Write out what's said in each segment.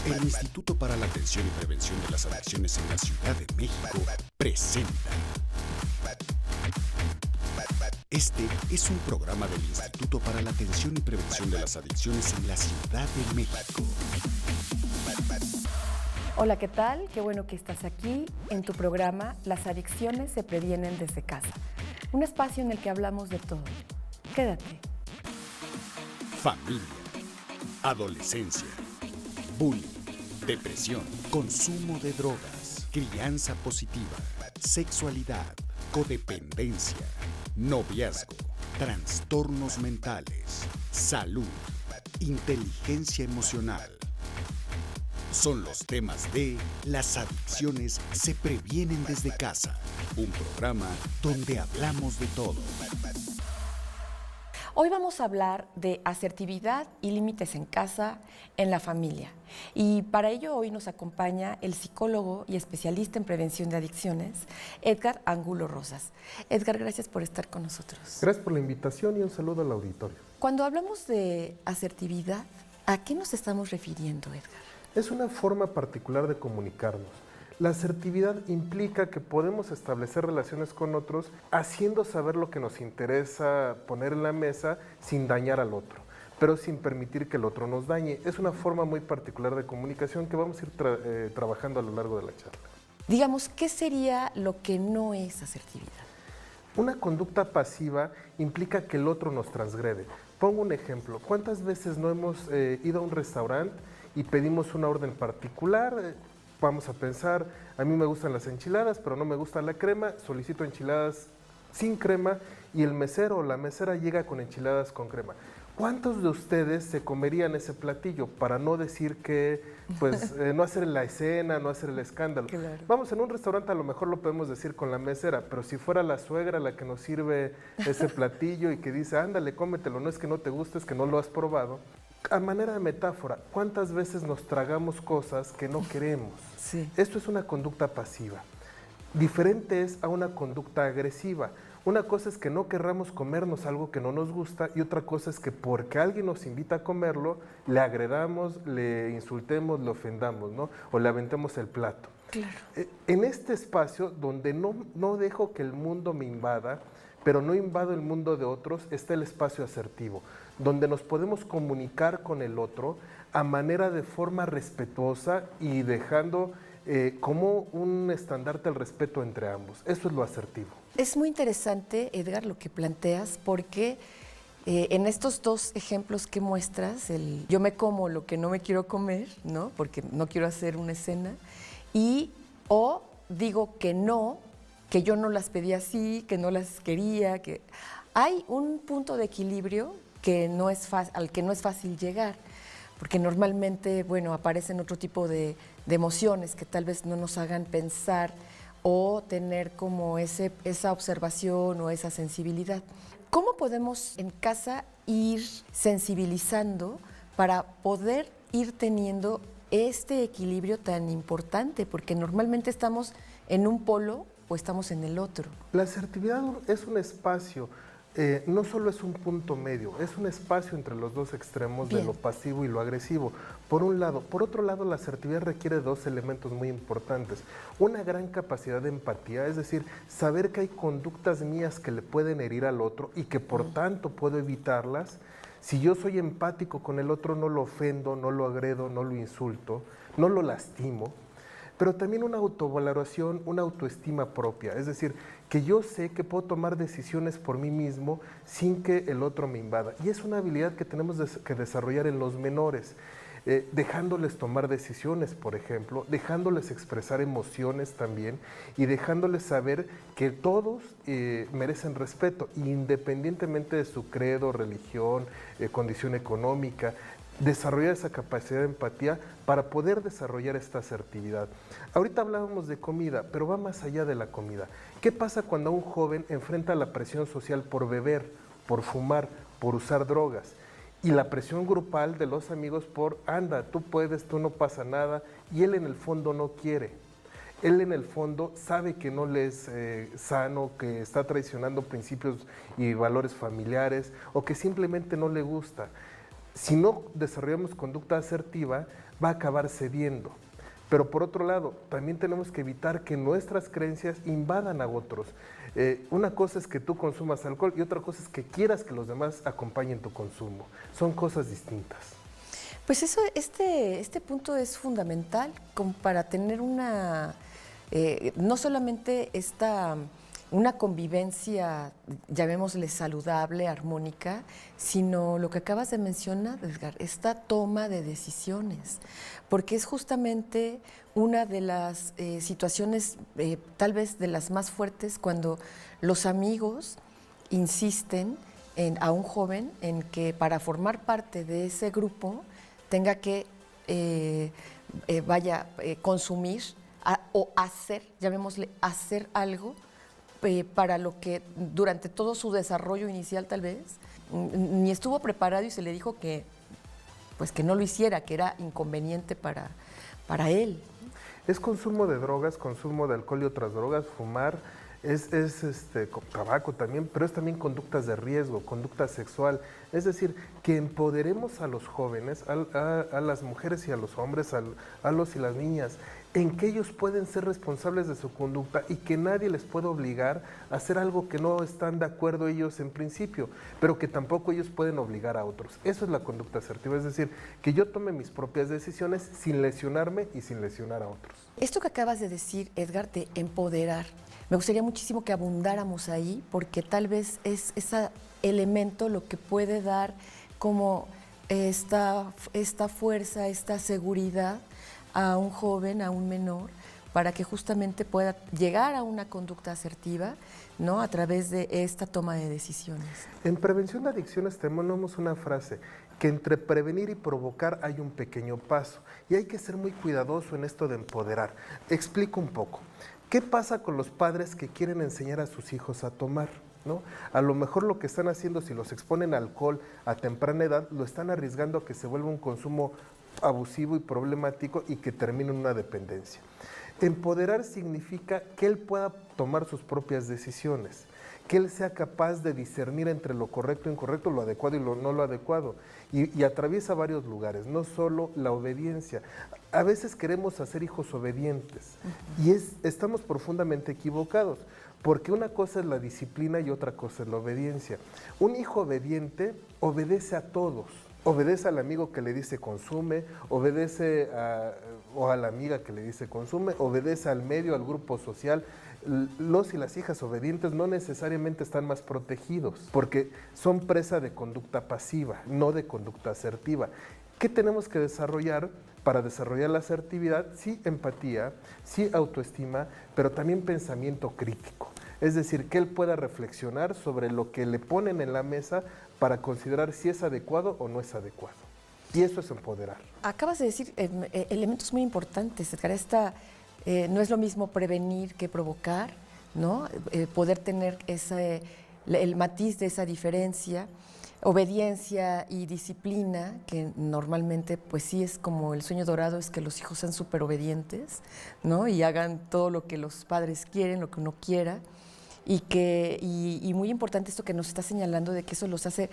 El Instituto para la Atención y Prevención de las Adicciones en la Ciudad de México presenta. Este es un programa del Instituto para la Atención y Prevención de las Adicciones en la Ciudad de México. Hola, ¿qué tal? Qué bueno que estás aquí en tu programa Las adicciones se previenen desde casa. Un espacio en el que hablamos de todo. Quédate. Familia, adolescencia, bullying, depresión, consumo de drogas, crianza positiva, sexualidad, codependencia, noviazgo, trastornos mentales, salud, inteligencia emocional. Son los temas de Las adicciones se previenen desde casa, un programa donde hablamos de todo. Hoy vamos a hablar de asertividad y límites en casa, en la familia. Y para ello hoy nos acompaña el psicólogo y especialista en prevención de adicciones, Edgar Angulo Rosas. Edgar, gracias por estar con nosotros. Gracias por la invitación y un saludo al auditorio. Cuando hablamos de asertividad, ¿a qué nos estamos refiriendo, Edgar? Es una forma particular de comunicarnos. La asertividad implica que podemos establecer relaciones con otros haciendo saber lo que nos interesa poner en la mesa sin dañar al otro, pero sin permitir que el otro nos dañe. Es una forma muy particular de comunicación que vamos a ir trabajando a lo largo de la charla. Digamos, ¿qué sería lo que no es asertividad? Una conducta pasiva implica que el otro nos transgrede. Pongo un ejemplo. ¿Cuántas veces no hemos ido a un restaurante y pedimos una orden particular? Vamos a pensar, a mí me gustan las enchiladas, pero no me gusta la crema, solicito enchiladas sin crema y el mesero o la mesera llega con enchiladas con crema. ¿Cuántos de ustedes se comerían ese platillo para no decir que, no hacer la escena, no hacer el escándalo? Claro. Vamos, en un restaurante a lo mejor lo podemos decir con la mesera, pero si fuera la suegra la que nos sirve ese platillo y que dice, ándale, cómetelo, no es que no te guste, es que no lo has probado. A manera de metáfora, ¿cuántas veces nos tragamos cosas que no queremos? Sí. Esto es una conducta pasiva. Diferente es a una conducta agresiva. Una cosa es que no querramos comernos algo que no nos gusta y otra cosa es que porque alguien nos invita a comerlo, le agredamos, le insultemos, le ofendamos, ¿no? O le aventemos el plato. Claro. En este espacio donde no dejo que el mundo me invada, pero no invado el mundo de otros, está el espacio asertivo, donde nos podemos comunicar con el otro a manera de forma respetuosa y dejando como un estandarte el respeto entre ambos. Eso es lo asertivo. Es muy interesante, Edgar, lo que planteas, porque en estos dos ejemplos que muestras, el yo me como lo que no me quiero comer, ¿no? Porque no quiero hacer una escena, o digo que yo no las pedí así, que no las quería, que hay un punto de equilibrio que al que no es fácil llegar, porque normalmente, bueno, aparecen otro tipo de emociones que tal vez no nos hagan pensar o tener como esa observación o esa sensibilidad. ¿Cómo podemos en casa ir sensibilizando para poder ir teniendo este equilibrio tan importante? Porque normalmente estamos en un polo o estamos en el otro. La asertividad es un espacio, no solo es un punto medio, es un espacio entre los dos extremos. Bien. De lo pasivo y lo agresivo, por un lado. Por otro lado, la asertividad requiere dos elementos muy importantes. Una gran capacidad de empatía, es decir, saber que hay conductas mías que le pueden herir al otro y que por tanto puedo evitarlas. Si yo soy empático con el otro, no lo ofendo, no lo agredo, no lo insulto, no lo lastimo. Pero también una autovaloración, una autoestima propia, es decir, que yo sé que puedo tomar decisiones por mí mismo sin que el otro me invada. Y es una habilidad que tenemos que desarrollar en los menores, dejándoles tomar decisiones, por ejemplo, dejándoles expresar emociones también y dejándoles saber que todos merecen respeto, independientemente de su credo, religión, condición económica. Desarrollar esa capacidad de empatía para poder desarrollar esta asertividad. Ahorita hablábamos de comida, pero va más allá de la comida. ¿Qué pasa cuando un joven enfrenta la presión social por beber, por fumar, por usar drogas? Y la presión grupal de los amigos por, anda, tú puedes, tú no pasa nada, y él en el fondo no quiere. Él en el fondo sabe que no le es sano, que está traicionando principios y valores familiares, o que simplemente no le gusta. Si no desarrollamos conducta asertiva, va a acabar cediendo. Pero por otro lado, también tenemos que evitar que nuestras creencias invadan a otros. Una cosa es que tú consumas alcohol y otra cosa es que quieras que los demás acompañen tu consumo. Son cosas distintas. Pues eso, este punto es fundamental como para tener no solamente una convivencia, llamémosle saludable, armónica, sino lo que acabas de mencionar, Edgar, esta toma de decisiones, porque es justamente una de las situaciones, tal vez de las más fuertes, cuando los amigos insisten a un joven en que para formar parte de ese grupo tenga que consumir o hacer, llamémosle hacer algo para lo que durante todo su desarrollo inicial tal vez ni estuvo preparado y se le dijo que no lo hiciera, que era inconveniente para él. Es consumo de drogas, consumo de alcohol y otras drogas, fumar, es tabaco también, pero es también conductas de riesgo, conducta sexual. Es decir, que empoderemos a los jóvenes, a las mujeres y a los hombres, a los y las niñas, en que ellos pueden ser responsables de su conducta y que nadie les puede obligar a hacer algo que no están de acuerdo ellos en principio, pero que tampoco ellos pueden obligar a otros. Eso es la conducta asertiva, es decir, que yo tome mis propias decisiones sin lesionarme y sin lesionar a otros. Esto que acabas de decir, Edgar, de empoderar, me gustaría muchísimo que abundáramos ahí, porque tal vez es ese elemento lo que puede dar como esta fuerza, esta seguridad a un joven, a un menor, para que justamente pueda llegar a una conducta asertiva, ¿no?, a través de esta toma de decisiones. En prevención de adicciones tenemos una frase, que entre prevenir y provocar hay un pequeño paso, y hay que ser muy cuidadoso en esto de empoderar. Explico un poco. ¿Qué pasa con los padres que quieren enseñar a sus hijos a tomar? ¿No? A lo mejor lo que están haciendo, si los exponen a alcohol a temprana edad, lo están arriesgando a que se vuelva un consumo abusivo y problemático y que termine en una dependencia. Empoderar significa que él pueda tomar sus propias decisiones, que él sea capaz de discernir entre lo correcto e incorrecto, lo adecuado y lo no lo adecuado, y atraviesa varios lugares, no solo la obediencia. A veces queremos hacer hijos obedientes y estamos profundamente equivocados, porque una cosa es la disciplina y otra cosa es la obediencia. Un hijo obediente obedece a todos. Obedece al amigo que le dice consume, obedece o a la amiga que le dice consume, obedece al medio, al grupo social. Los y las hijas obedientes no necesariamente están más protegidos, porque son presa de conducta pasiva, no de conducta asertiva. ¿Qué tenemos que desarrollar para desarrollar la asertividad? Sí, empatía, sí, autoestima, pero también pensamiento crítico. Es decir, que él pueda reflexionar sobre lo que le ponen en la mesa para considerar si es adecuado o no es adecuado. Y eso es empoderar. Acabas de decir elementos muy importantes, Edgar. No es lo mismo prevenir que provocar, ¿no? Poder tener el matiz de esa diferencia, obediencia y disciplina, que normalmente pues sí es como el sueño dorado, es que los hijos sean súper obedientes, ¿no? Y hagan todo lo que los padres quieren, lo que uno quiera. Y muy importante esto que nos está señalando de que eso los hace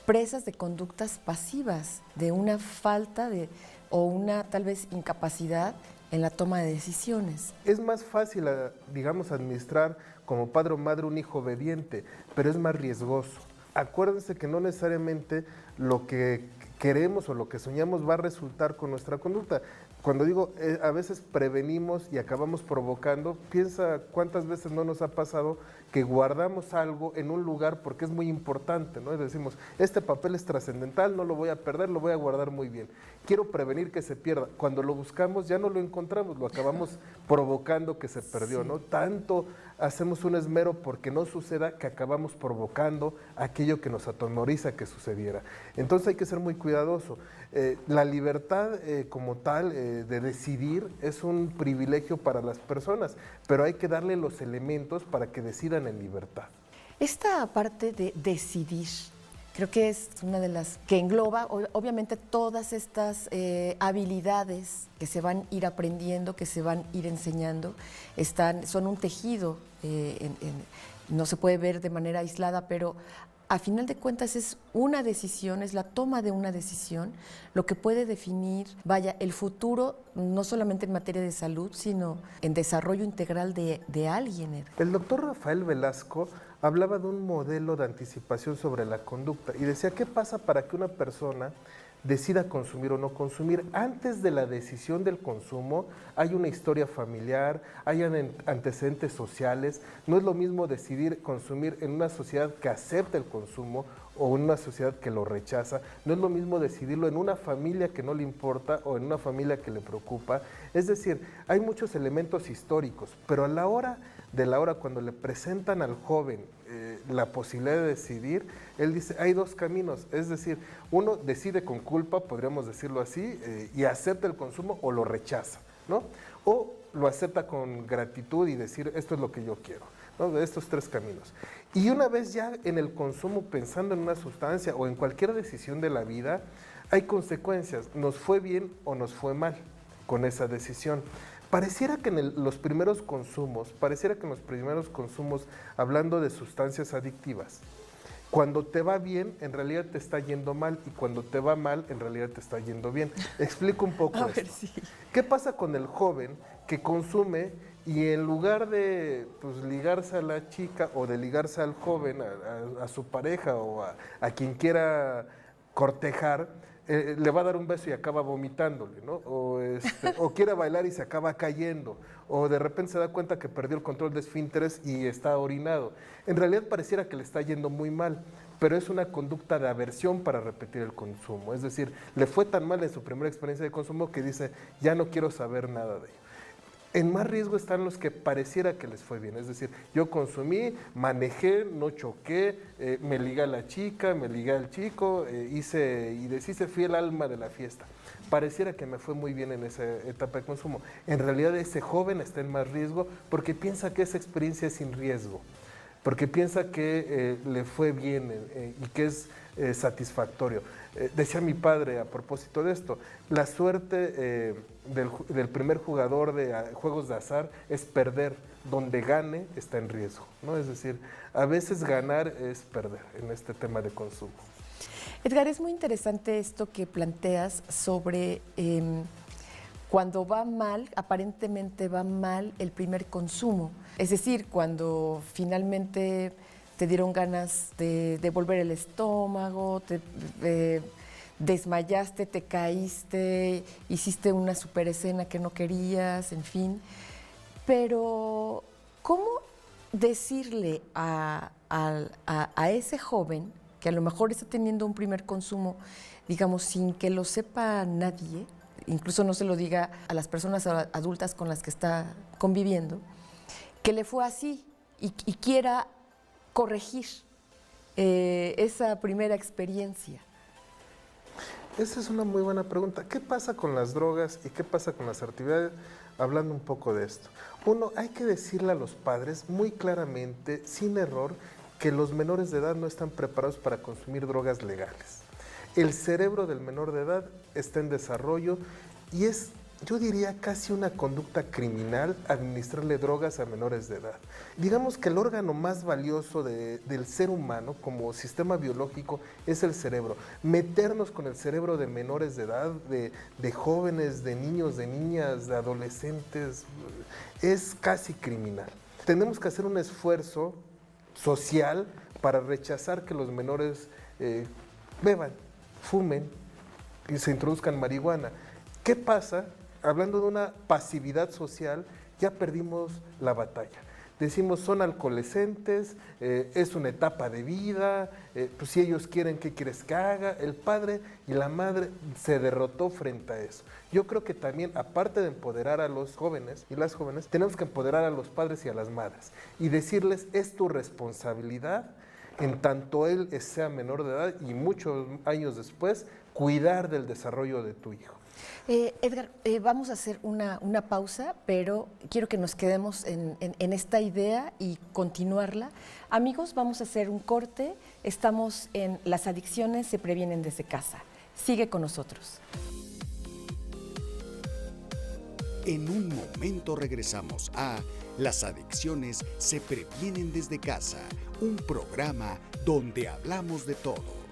presas de conductas pasivas, de una falta o una tal vez incapacidad en la toma de decisiones. Es más fácil, digamos, administrar como padre o madre un hijo obediente, pero es más riesgoso. Acuérdense que no necesariamente lo que queremos o lo que soñamos va a resultar con nuestra conducta. Cuando digo, a veces prevenimos y acabamos provocando, piensa cuántas veces no nos ha pasado que guardamos algo en un lugar porque es muy importante, ¿no? Y decimos, este papel es trascendental, no lo voy a perder, lo voy a guardar muy bien. Quiero prevenir que se pierda. Cuando lo buscamos ya no lo encontramos, lo acabamos provocando que se perdió, ¿no? Tanto hacemos un esmero porque no suceda que acabamos provocando aquello que nos atemoriza que sucediera. Entonces hay que ser muy cuidadoso. La libertad como tal de decidir es un privilegio para las personas, pero hay que darle los elementos para que decidan en libertad. Esta parte de decidir, creo que es una de las que engloba, obviamente, todas estas habilidades que se van a ir aprendiendo, que se van a ir enseñando, son un tejido, no se puede ver de manera aislada, pero a final de cuentas es una decisión, es la toma de una decisión, lo que puede definir, vaya, el futuro, no solamente en materia de salud, sino en desarrollo integral de alguien. El doctor Rafael Velasco hablaba de un modelo de anticipación sobre la conducta y decía, ¿qué pasa para que una persona decida consumir o no consumir? Antes de la decisión del consumo hay una historia familiar, hay antecedentes sociales. No es lo mismo decidir consumir en una sociedad que acepta el consumo o en una sociedad que lo rechaza. No es lo mismo decidirlo en una familia que no le importa o en una familia que le preocupa. Es decir, hay muchos elementos históricos, pero a la hora de la hora, cuando le presentan al joven la posibilidad de decidir, él dice, hay dos caminos, es decir, uno decide con culpa, podríamos decirlo así, y acepta el consumo o lo rechaza, ¿no? O lo acepta con gratitud y decir, esto es lo que yo quiero, ¿no? De estos tres caminos. Y una vez ya en el consumo, pensando en una sustancia o en cualquier decisión de la vida, hay consecuencias, nos fue bien o nos fue mal con esa decisión. Pareciera que los primeros consumos, hablando de sustancias adictivas, cuando te va bien, en realidad te está yendo mal, y cuando te va mal, en realidad te está yendo bien. Explico un poco esto. Ver, sí. ¿Qué pasa con el joven que consume y en lugar de ligarse a la chica o de ligarse al joven, a su pareja o a quien quiera cortejar, le va a dar un beso y acaba vomitándole, ¿no? O quiere bailar y se acaba cayendo, o de repente se da cuenta que perdió el control de esfínteres y está orinado? En realidad pareciera que le está yendo muy mal, pero es una conducta de aversión para repetir el consumo. Es decir, le fue tan mal en su primera experiencia de consumo que dice, ya no quiero saber nada de ello. En más riesgo están los que pareciera que les fue bien, es decir, yo consumí, manejé, no choqué, me ligué a la chica, me ligué al chico, hice y deshice, fui el alma de la fiesta. Pareciera que me fue muy bien en esa etapa de consumo. En realidad ese joven está en más riesgo porque piensa que esa experiencia es sin riesgo, porque piensa que le fue bien y que es satisfactorio. Decía mi padre a propósito de esto, la suerte del primer jugador de juegos de azar es perder, donde gane está en riesgo, ¿no? Es decir, a veces ganar es perder en este tema de consumo. Edgar, es muy interesante esto que planteas sobre cuando va mal, aparentemente va mal el primer consumo. Es decir, cuando finalmente te dieron ganas de devolver el estómago, te desmayaste, te caíste, hiciste una super escena que no querías, en fin. Pero, ¿cómo decirle a ese joven que a lo mejor está teniendo un primer consumo, digamos, sin que lo sepa nadie, incluso no se lo diga a las personas adultas con las que está conviviendo, que le fue así y quiera corregir esa primera experiencia? Esa es una muy buena pregunta. ¿Qué pasa con las drogas y qué pasa con las actividades? Hablando un poco de esto. Uno, hay que decirle a los padres muy claramente, sin error, que los menores de edad no están preparados para consumir drogas legales. El cerebro del menor de edad está en desarrollo y es, yo diría, casi una conducta criminal administrarle drogas a menores de edad. Digamos que el órgano más valioso del ser humano como sistema biológico es el cerebro. Meternos con el cerebro de menores de edad, de jóvenes, de niños, de niñas, de adolescentes, es casi criminal. Tenemos que hacer un esfuerzo social para rechazar que los menores beban, fumen y se introduzcan marihuana. ¿Qué pasa? Hablando de una pasividad social, ya perdimos la batalla. Decimos, son alcoholescentes, es una etapa de vida, pues si ellos quieren, ¿qué quieres que haga? El padre y la madre se derrotó frente a eso. Yo creo que también, aparte de empoderar a los jóvenes y las jóvenes, tenemos que empoderar a los padres y a las madres y decirles, es tu responsabilidad, en tanto él sea menor de edad y muchos años después, cuidar del desarrollo de tu hijo. Edgar, vamos a hacer una pausa, pero quiero que nos quedemos en esta idea y continuarla. Amigos, vamos a hacer un corte. Estamos en Las adicciones se previenen desde casa. Sigue con nosotros. En un momento regresamos a Las adicciones se previenen desde casa, un programa donde hablamos de todo.